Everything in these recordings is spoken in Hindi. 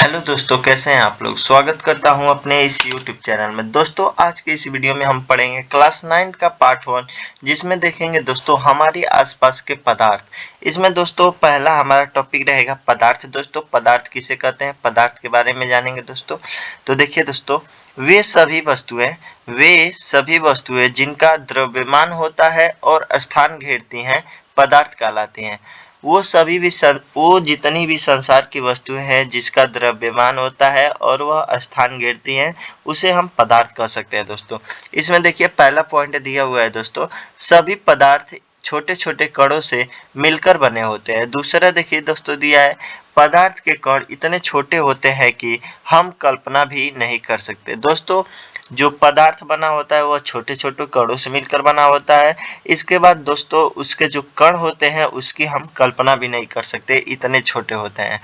हेलो दोस्तों, कैसे हैं आप लोग। स्वागत करता हूं अपने इस यूट्यूब चैनल में। दोस्तों, आज के इस वीडियो में हम पढ़ेंगे क्लास 9 का पार्ट 1, जिसमें देखेंगे दोस्तों हमारी आसपास के पदार्थ। इसमें दोस्तों पहला हमारा टॉपिक रहेगा पदार्थ। दोस्तों, पदार्थ किसे कहते हैं, पदार्थ के बारे में जानेंगे दोस्तों। तो देखिए दोस्तों, वे सभी वस्तुएं जिनका द्रव्यमान होता है और स्थान घेरती हैं, पदार्थ कहलाती हैं। वो जितनी भी संसार की वस्तुएं हैं जिसका द्रव्यमान होता है और वह स्थान घेरती हैं, उसे हम पदार्थ कह सकते हैं दोस्तों। इसमें देखिए पहला पॉइंट दिया हुआ है दोस्तों, सभी पदार्थ छोटे छोटे कणों से मिलकर बने होते हैं। दूसरा देखिए दोस्तों दिया है, पदार्थ के कण इतने छोटे होते हैं कि हम कल्पना भी नहीं कर सकते। दोस्तों, जो पदार्थ बना होता है वह छोटे छोटे कणों से मिलकर बना होता है। इसके बाद दोस्तों उसके जो कण होते हैं उसकी हम कल्पना भी नहीं कर सकते, इतने छोटे होते हैं।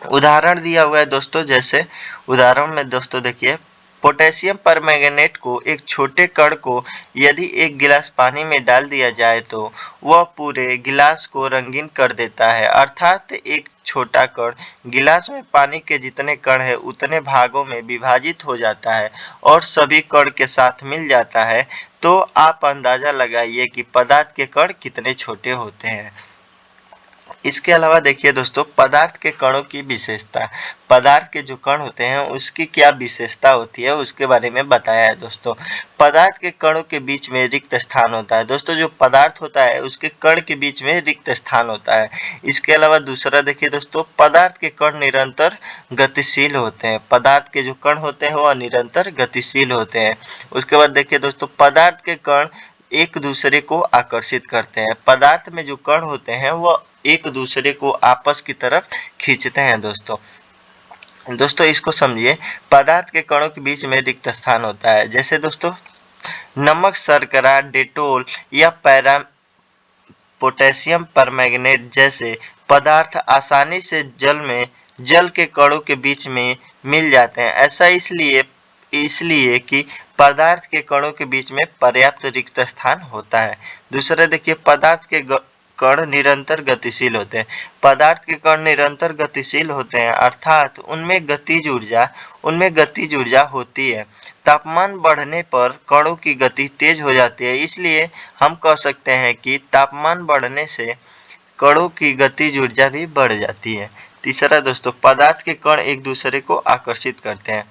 उदाहरण दिया हुआ है दोस्तों, जैसे उदाहरण में दोस्तों देखिए, पोटेशियम परमैंगनेट को, एक छोटे कण को यदि एक गिलास पानी में डाल दिया जाए तो वह पूरे गिलास को रंगीन कर देता है। अर्थात एक छोटा कण गिलास में पानी के जितने कण है उतने भागों में विभाजित हो जाता है और सभी कण के साथ मिल जाता है। तो आप अंदाजा लगाइए कि पदार्थ के कण कितने छोटे होते हैं। इसके अलावा देखिए दोस्तों, पदार्थ के कणों की विशेषता, पदार्थ के जो कण होते हैं उसकी क्या विशेषता होती है उसके बारे में बताया है दोस्तों। पदार्थ के कणों के बीच में रिक्त स्थान होता है। दोस्तों, जो पदार्थ होता है उसके कण के बीच में रिक्त स्थान होता है। इसके अलावा दूसरा देखिए दोस्तों, पदार्थ के कण निरंतर गतिशील होते हैं। पदार्थ के जो कण होते हैं वह निरंतर गतिशील होते हैं। उसके बाद देखिए दोस्तों, पदार्थ के कण एक दूसरे को आकर्षित करते हैं। पदार्थ में जो कण होते हैं वह एक दूसरे को आपस की तरफ खींचते हैं दोस्तों इसको समझिए, पदार्थ के कणों के बीच में रिक्त स्थान होता है। जैसे दोस्तों नमक, शर्करा, डेटोल या पोटेशियम परमैंगनेट जैसे पदार्थ आसानी से जल के कणों के बीच में मिल जाते हैं। ऐसा इसलिए कि पदार्थ के कणों के बीच में पर्याप्त रिक्त स्थान होता है। दूसरा देखिए, पदार्थ के कण निरंतर गतिशील होते हैं। पदार्थ के कण निरंतर गतिशील होते हैं, अर्थात उनमें गतिज ऊर्जा होती है। तापमान बढ़ने पर कणों की गति तेज हो जाती है, इसलिए हम कह सकते हैं कि तापमान बढ़ने से कणों की गतिज ऊर्जा भी बढ़ जाती है। तीसरा दोस्तों, पदार्थ के कण एक दूसरे को आकर्षित करते हैं।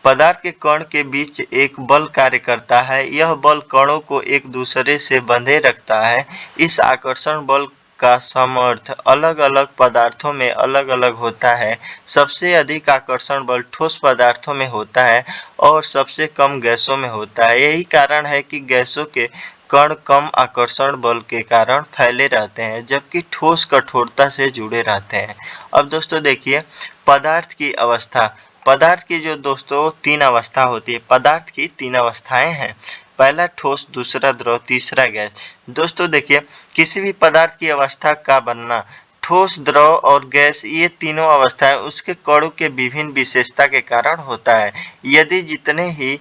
पदार्थ के कण के बीच एक बल कार्य करता है। यह बल कणों को एक दूसरे से बंधे रखता है। इस आकर्षण बल का सामर्थ्य अलग अलग पदार्थों में अलग अलग होता है। सबसे अधिक आकर्षण बल ठोस पदार्थों में होता है और सबसे कम गैसों में होता है। यही कारण है कि गैसों के कण कम आकर्षण बल के कारण फैले रहते हैं, जबकि ठोस कठोरता से जुड़े रहते हैं। अब दोस्तों देखिए, पदार्थ की अवस्था, पदार्थ की जो दोस्तों 3 अवस्था होती है। पदार्थ की 3 अवस्थाएं हैं, पहला ठोस, दूसरा द्रव, तीसरा गैस। दोस्तों देखिए, किसी भी पदार्थ की अवस्था का बनना ठोस, द्रव और गैस, ये तीनों अवस्थाएं उसके कणों के विभिन्न विशेषता के कारण होता है। यदि जितने ही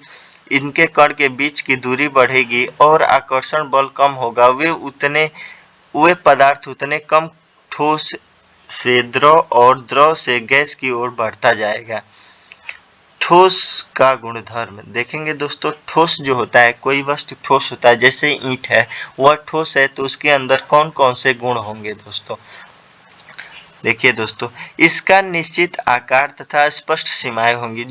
इनके कण के बीच की दूरी बढ़ेगी और आकर्षण बल कम होगा, वे पदार्थ उतने कम ठोस से द्रव और द्रव से गैस की ओर बढ़ता जाएगा। ठोस का गुणधर्म देखेंगे दोस्तों, ठोस जो होता है, कोई वस्तु ठोस होता है, जैसे ईंट है, वह ठोस है तो उसके अंदर कौन कौन से गुण होंगे दोस्तों। देखिए दोस्तों, इसका निश्चित आकार तथा स्पष्ट सीमाएं होंगी।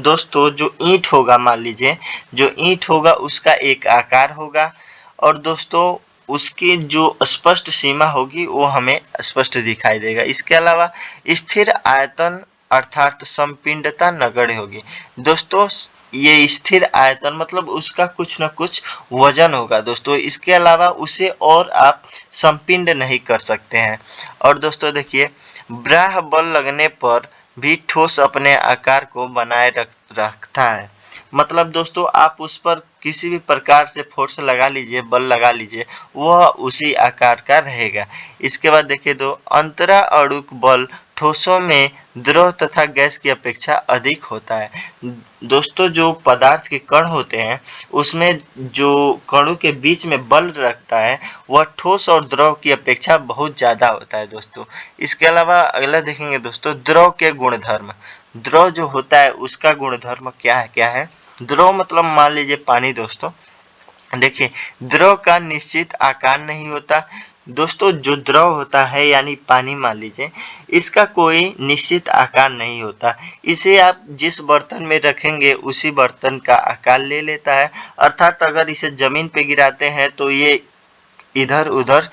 दोस्तों जो ईंट होगा, मान लीजिए जो ईंट होगा उसका एक आकार होगा और दोस्तों उसकी जो स्पष्ट सीमा होगी वो हमें स्पष्ट दिखाई देगा। इसके अलावा स्थिर आयतन अर्थात संपिंडता नगण्य होगी। दोस्तों ये स्थिर आयतन मतलब उसका कुछ न कुछ वजन होगा दोस्तों। इसके अलावा उसे और आप संपिंड नहीं कर सकते हैं। और दोस्तों देखिए, बाह्य बल लगने पर भी ठोस अपने आकार को बनाए रखता है। मतलब दोस्तों आप उस पर किसी भी प्रकार से फोर्स लगा लीजिए, बल लगा लीजिए, वह उसी आकार का रहेगा। इसके बाद देखिए दो, अंतरा अणुक बल ठोसों में द्रव तथा गैस की अपेक्षा अधिक होता है। दोस्तों, जो पदार्थ के कण होते हैं उसमें जो कणों के बीच में बल रखता है वह ठोस और द्रव की अपेक्षा बहुत ज़्यादा होता है दोस्तों। इसके अलावा अगला देखेंगे दोस्तों, द्रव के गुणधर्म। द्रव जो होता है उसका गुणधर्म क्या है? द्रव मतलब मान लीजिए पानी दोस्तों। देखिए, द्रव का निश्चित आकार नहीं होता दोस्तों। जो द्रव होता है यानी पानी मान लीजिए, इसका कोई निश्चित आकार नहीं होता। इसे आप जिस बर्तन में रखेंगे उसी बर्तन का आकार ले लेता है। अर्थात अगर इसे जमीन पे गिराते हैं तो ये इधर उधर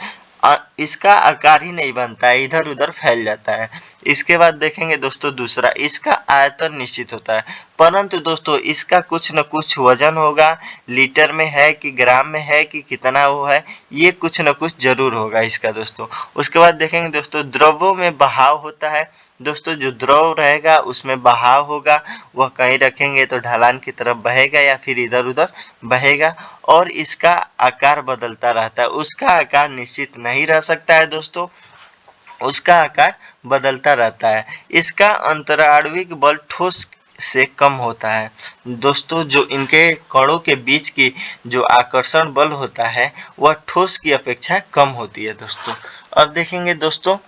इसका आकार ही नहीं बनता है, इधर उधर फैल जाता है। इसके बाद देखेंगे दोस्तों दूसरा, इसका आयतन निश्चित होता है, परंतु दोस्तों इसका कुछ न कुछ वजन होगा। लीटर में है कि ग्राम में है कि कितना वो है, ये कुछ न कुछ जरूर होगा इसका दोस्तों। उसके बाद देखेंगे दोस्तों, द्रवों में बहाव होता है। दोस्तों, जो द्रव रहेगा उसमें बहाव होगा, वह कहीं रखेंगे तो ढलान की तरफ बहेगा या फिर इधर उधर बहेगा, और इसका आकार बदलता रहता है। उसका आकार निश्चित नहीं रह सकता है दोस्तों, उसका आकार बदलता रहता है। इसका अंतराण्विक बल ठोस से कम होता है दोस्तों। जो इनके कणों के बीच की जो आकर्षण बल होता है वह ठोस की अपेक्षा कम होती है दोस्तों। अब देखेंगे दोस्तों,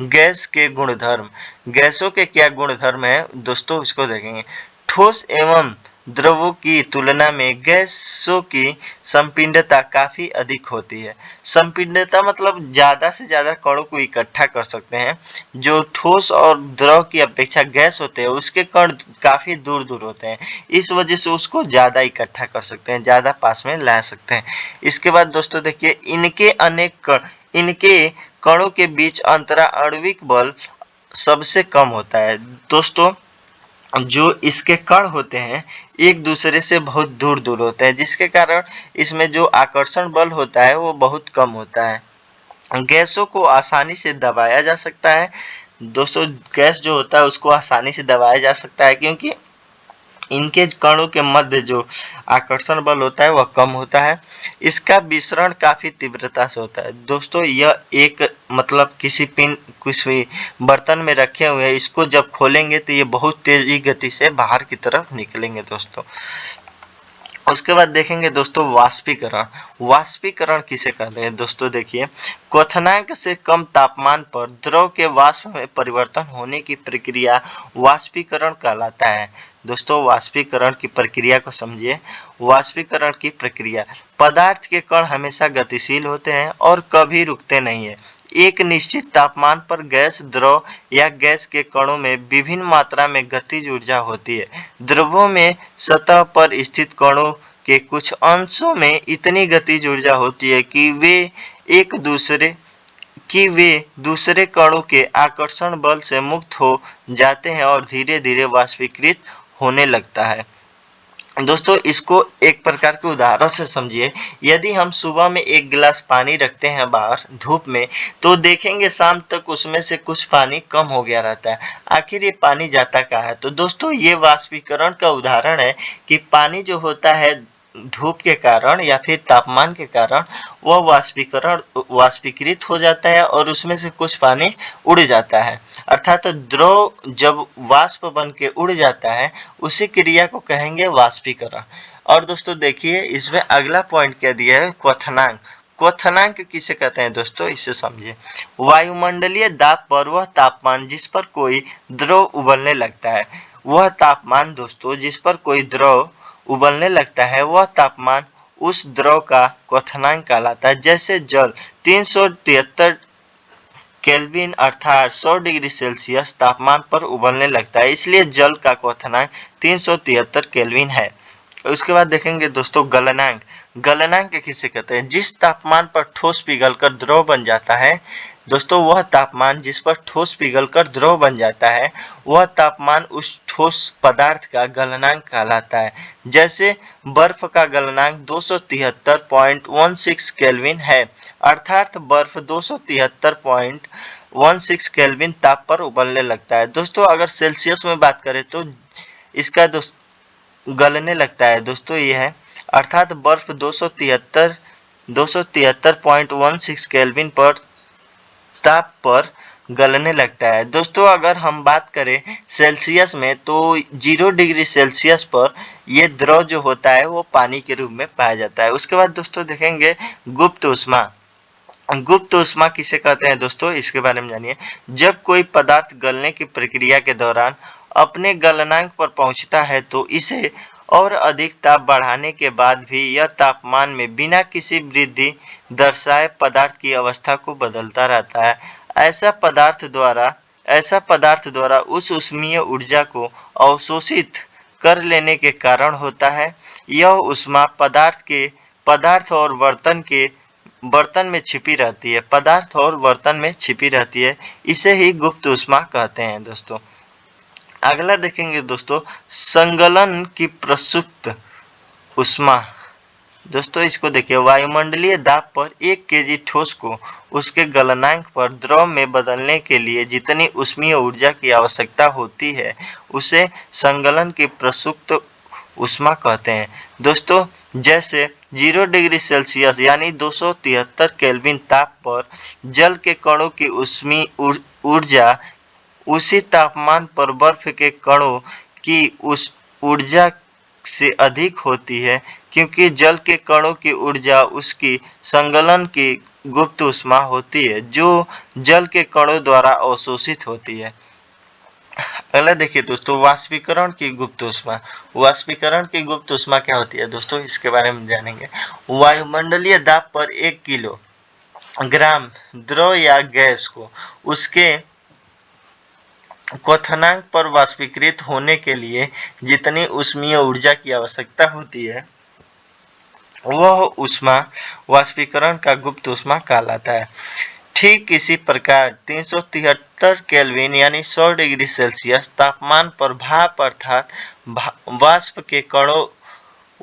गैस के गुणधर्म। गैसों के क्या गुणधर्म है दोस्तों, इसको देखेंगे। ठोस एवं द्रवों की तुलना में गैसों की संपीड्यता काफी अधिक होती है। संपीड्यता मतलब ज्यादा से ज्यादा कणों को इकट्ठा कर सकते हैं। जो ठोस और द्रव की अपेक्षा गैस होते हैं उसके कण काफी दूर दूर होते हैं, इस वजह से उसको ज्यादा इकट्ठा कर सकते हैं, ज्यादा पास में ला सकते हैं। इसके बाद दोस्तों देखिए, इनके कणों के बीच अंतराण्विक बल सबसे कम होता है दोस्तों। जो इसके कण होते हैं एक दूसरे से बहुत दूर दूर होते हैं, जिसके कारण इसमें जो आकर्षण बल होता है वो बहुत कम होता है। गैसों को आसानी से दबाया जा सकता है दोस्तों। गैस जो होता है उसको आसानी से दबाया जा सकता है, क्योंकि इनके कणों के मध्य जो आकर्षण बल होता है वह कम होता है। इसका विसरण काफी तीव्रता से होता है दोस्तों। यह एक मतलब किसी बर्तन में रखे हुए हैं, इसको जब खोलेंगे तो ये बहुत तेजी गति से बाहर की तरफ निकलेंगे दोस्तों। उसके बाद देखेंगे दोस्तों वाष्पीकरण। वाष्पीकरण किसे कहते हैं दोस्तों, देखिए, क्वथनांक से कम तापमान पर द्रव के वाष्प में परिवर्तन होने की प्रक्रिया वाष्पीकरण कहलाता है दोस्तों। वाष्पीकरण की प्रक्रिया को समझिए। वाष्पीकरण की प्रक्रिया, पदार्थ के कण हमेशा गतिशील होते हैं और कभी रुकते नहीं है। एक निश्चित तापमान पर गैस, द्रव या गैस के कणों में विभिन्न मात्रा में गतिज ऊर्जा होती है। द्रवों में सतह पर स्थित कणों के कुछ अंशों में इतनी गतिज ऊर्जा होती है कि वे दूसरे कणों के आकर्षण बल से मुक्त हो जाते हैं और धीरे धीरे वाष्पीकृत होने लगता है दोस्तों। इसको एक प्रकार के उदाहरण से समझिए। यदि हम सुबह में एक गिलास पानी रखते हैं बाहर धूप में, तो देखेंगे शाम तक उसमें से कुछ पानी कम हो गया रहता है। आखिर ये पानी जाता कहाँ है? तो दोस्तों ये वाष्पीकरण का उदाहरण है कि पानी जो होता है धूप के कारण या फिर तापमान के कारण वह वाष्पीकृत हो जाता है और उसमें से कुछ पानी उड़ जाता है। अर्थात द्रव जब वाष्प बन के उड़ जाता है उसी क्रिया को कहेंगे वाष्पीकरण। और दोस्तों देखिए, इसमें अगला पॉइंट क्या दिया है, क्वथनांक। क्वथनांक किसे कहते हैं दोस्तों, इसे समझिए। वायुमंडलीय दाब पर वह तापमान जिस पर कोई द्रव उबलने लगता है, वह तापमान दोस्तों जिस पर कोई द्रव उबलने लगता है वह तापमान उस द्रव का क्वथनांक कहलाता है। जैसे जल 373 केल्विन अर्थात 100 डिग्री सेल्सियस तापमान पर उबलने लगता है, इसलिए जल का क्वथनांक 373 केल्विन है। उसके बाद देखेंगे दोस्तों गलनांक। गलनांक किसे कहते हैं, जिस तापमान पर ठोस पिघलकर द्रव बन जाता है दोस्तों, वह तापमान जिस पर ठोस पिघलकर द्रव बन जाता है वह तापमान उस ठोस पदार्थ का गलनांक कहलाता है। जैसे बर्फ का गलनांक 273.16 केल्विन है, अर्थात बर्फ 273.16 केल्विन ताप पर उबलने लगता है। दोस्तों अगर सेल्सियस में बात करें तो इसका गलने लगता है दोस्तों ये है, अर्थात बर्फ 273.16 केल्विन पर ताप पर गलने लगता है। दोस्तों अगर हम बात करें सेल्सियस में तो 0 डिग्री सेल्सियस पर ये द्रव जो होता है वो पानी के रूप में पाया जाता है। उसके बाद दोस्तों देखेंगे गुप्त ऊष्मा। गुप्त ऊष्मा किसे कहते हैं दोस्तों, इसके बारे में जानिए। जब कोई पदार्थ गलने की प्रक्रिया के दौरान अपने गलनांक पर पहुंचता है तो इसे और अधिक ताप बढ़ाने के बाद भी यह तापमान में बिना किसी वृद्धि दर्शाए पदार्थ की अवस्था को बदलता रहता है। ऐसा पदार्थ द्वारा उस ऊष्मीय ऊर्जा को अवशोषित कर लेने के कारण होता है। यह ऊष्मा पदार्थ और बर्तन में छिपी रहती है। पदार्थ और बर्तन में छिपी रहती है, इसे ही गुप्त ऊष्मा कहते हैं दोस्तों। अगला देखेंगे दोस्तों, संगलन की प्रसुप्त ऊष्मा। दोस्तों इसको देखिए, वायुमंडलीय दाब पर 1 केजी ठोस को उसके गलनांक पर द्रव में बदलने के लिए जितनी ऊष्मीय ऊर्जा की आवश्यकता होती है उसे संगलन की प्रसुप्त ऊष्मा कहते हैं। दोस्तों जैसे 0 डिग्री सेल्सियस यानी 273 केल्विन ताप पर जल के कणों की ऊष्मीय ऊर्जा उसी तापमान पर बर्फ के कणों की उस ऊर्जा से अधिक होती है, क्योंकि जल के कणों की ऊर्जा उसकी संगलन की गुप्त ऊष्मा होती है जो जल के कणों द्वारा अवशोषित होती है। अगला देखिए दोस्तों, वाष्पीकरण की गुप्त ऊष्मा। वाष्पीकरण की गुप्त ऊष्मा क्या होती है दोस्तों, इसके बारे में जानेंगे। वायुमंडलीय दाब पर 1 किलोग्राम द्रव या गैस को उसके क्वथनांक पर वाष्पीकृत होने के लिए जितनी ऊष्मीय ऊर्जा की आवश्यकता होती है वह ऊष्मा वाष्पीकरण का गुप्त ऊष्मा कहलाता है। ठीक इसी प्रकार 373 केल्विन यानी 100 डिग्री सेल्सियस तापमान पर भाप अर्थात वाष्प के कणों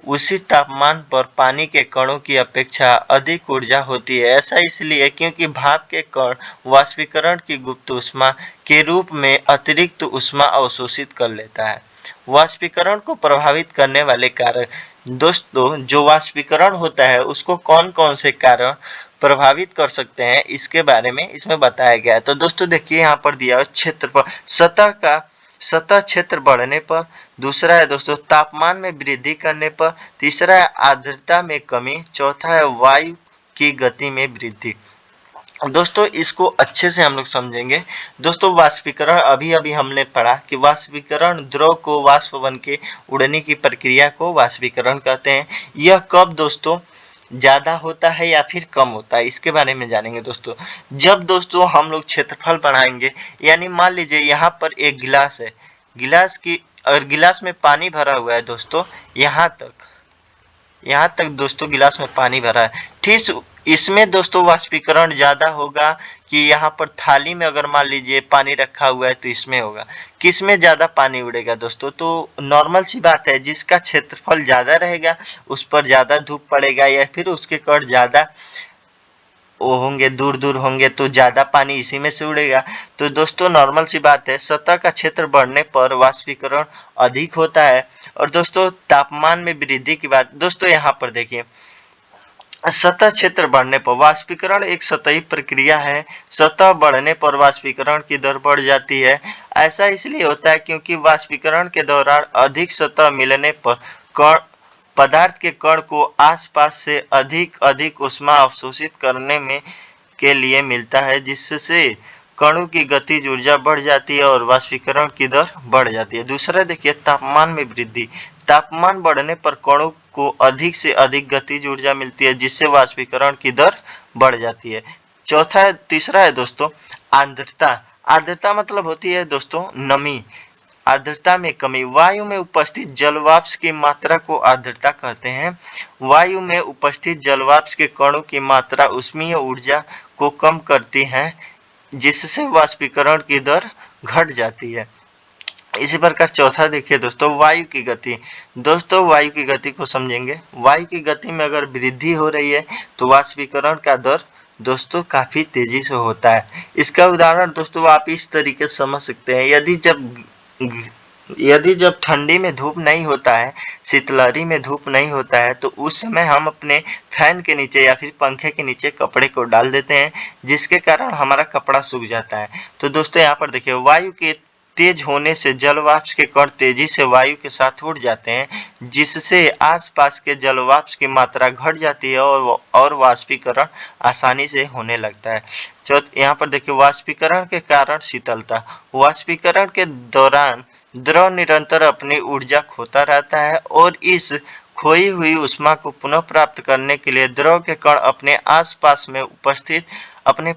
उसी तापमान पर पानी के कणों की अपेक्षा अधिक ऊर्जा होती है। ऐसा इसलिए क्योंकि भाप के कण वाष्पीकरण की गुप्त ऊष्मा के रूप में अतिरिक्त ऊष्मा अवशोषित कर लेता है। वाष्पीकरण को प्रभावित करने वाले कारक। दोस्तों जो वाष्पीकरण होता है उसको कौन कौन से कारण प्रभावित कर सकते हैं इसके बारे में इसमें बताया गया है। तो दोस्तों देखिए यहाँ पर दिया है क्षेत्रफल, सतह क्षेत्र बढ़ने पर, दूसरा है दोस्तों तापमान में वृद्धि करने पर, तीसरा है आर्द्रता में कमी, चौथा है वायु की गति में वृद्धि। दोस्तों इसको अच्छे से हम लोग समझेंगे। दोस्तों वाष्पीकरण अभी हमने पढ़ा कि वाष्पीकरण द्रव को वाष्प बन के उड़ने की प्रक्रिया को वाष्पीकरण कहते हैं। यह कब दोस्तों ज्यादा होता है या फिर कम होता है, इसके बारे में जानेंगे दोस्तों। जब दोस्तों हम लोग क्षेत्रफल बढ़ाएंगे, यानी मान लीजिए यहाँ पर एक गिलास है, अगर गिलास में पानी भरा हुआ है दोस्तों, यहाँ तक दोस्तों गिलास में पानी भरा है, ठीक इसमें दोस्तों वाष्पीकरण ज्यादा होगा कि यहाँ पर थाली में अगर मान लीजिए पानी रखा हुआ है तो इसमें होगा। किसमें ज्यादा पानी उड़ेगा दोस्तों, तो नॉर्मल सी बात है, जिसका क्षेत्रफल ज्यादा रहेगा उस पर ज्यादा धूप पड़ेगा या फिर उसके कण ज्यादा होंगे, दूर होंगे तो ज्यादा पानी इसी में से उड़ेगा। तो दोस्तों नॉर्मल सी बात है, सतह का क्षेत्र बढ़ने पर वाष्पीकरण अधिक होता है। और दोस्तों तापमान में वृद्धि की बात, दोस्तों यहाँ पर देखिए, सतह क्षेत्र बढ़ने पर वाष्पीकरण एक सतही प्रक्रिया है। सतह बढ़ने पर वाष्पीकरण की दर बढ़ जाती है। ऐसा इसलिए होता है क्योंकि वाष्पीकरण के दौरान अधिक सतह मिलने पर पदार्थ के कण को आसपास से अधिक ऊष्मा अवशोषित करने में के लिए मिलता है, जिससे कणों की गतिज ऊर्जा बढ़ जाती है और वाष्पीकरण की दर बढ़ जाती है। दूसरा देखिए तापमान में वृद्धि। तापमान बढ़ने पर कणों को अधिक से अधिक गतिज ऊर्जा मिलती है, जिससे वाष्पीकरण की दर बढ़ जाती है। तीसरा है दोस्तों आर्द्रता। आर्द्रता मतलब होती है दोस्तों नमी। आर्द्रता में कमी। वायु में उपस्थित जलवाष्प की मात्रा को आर्द्रता कहते हैं। वायु में उपस्थित जलवाष्प के कणों की मात्रा ऊष्मीय ऊर्जा को कम करती है, जिससे वाष्पीकरण की दर घट जाती है। इसी प्रकार चौथा देखिए दोस्तों वायु की गति। दोस्तों वायु की गति को समझेंगे। वायु की गति में अगर वृद्धि हो रही है तो वाष्पीकरण का दर दोस्तों काफी तेजी से होता है। इसका उदाहरण दोस्तों आप इस तरीके से समझ सकते हैं, यदि जब यदि जब ठंडी में धूप नहीं होता है, शीतलहरी में धूप नहीं होता है, तो उस समय हम अपने फैन के नीचे या फिर पंखे के नीचे कपड़े को डाल देते हैं, जिसके कारण हमारा कपड़ा सूख जाता है। तो दोस्तों यहाँ पर देखिए, वायु के तेज होने से जल वाष्प के कण तेजी से वायु के साथ उड़ जाते हैं, जिससे आसपास के जल वाष्प की मात्रा घट जाती है और वाष्पीकरण आसानी से होने लगता है। यहाँ पर देखिए, वाष्पीकरण के कारण शीतलता। वाष्पीकरण के दौरान द्रव निरंतर अपनी ऊर्जा खोता रहता है और इस खोई हुई ऊष्मा को पुनः प्राप्त करने के लिए द्रव के कण अपने आसपास में उपस्थित अपने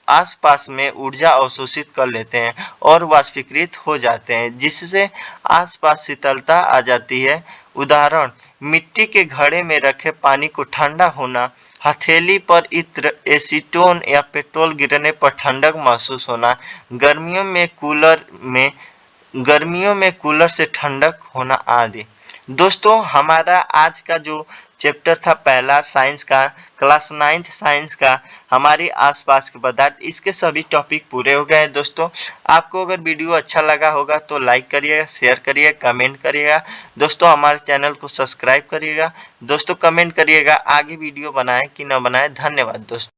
आसपास में ऊर्जा अवशोषित कर लेते हैं और वाष्पीकृत हो जाते हैं, जिससे आसपास शीतलता आ जाती है। उदाहरण, मिट्टी के घड़े में रखे पानी को ठंडा होना, हथेली पर इत्र, एसीटोन या पेट्रोल गिरने पर ठंडक महसूस होना, गर्मियों में कूलर से ठंडक होना आदि। दोस्तों, हमारा आज का जो चैप्टर था पहला साइंस का, क्लास 9th साइंस का, हमारे आसपास के पदार्थ, इसके सभी टॉपिक पूरे हो गए हैं। दोस्तों, आपको अगर वीडियो अच्छा लगा होगा तो लाइक करिएगा, शेयर करिएगा, कमेंट करिएगा। दोस्तों, हमारे चैनल को सब्सक्राइब करिएगा। दोस्तों, कमेंट करिएगा आगे वीडियो बनाएं कि न बनाएं। धन्यवाद दोस्तों।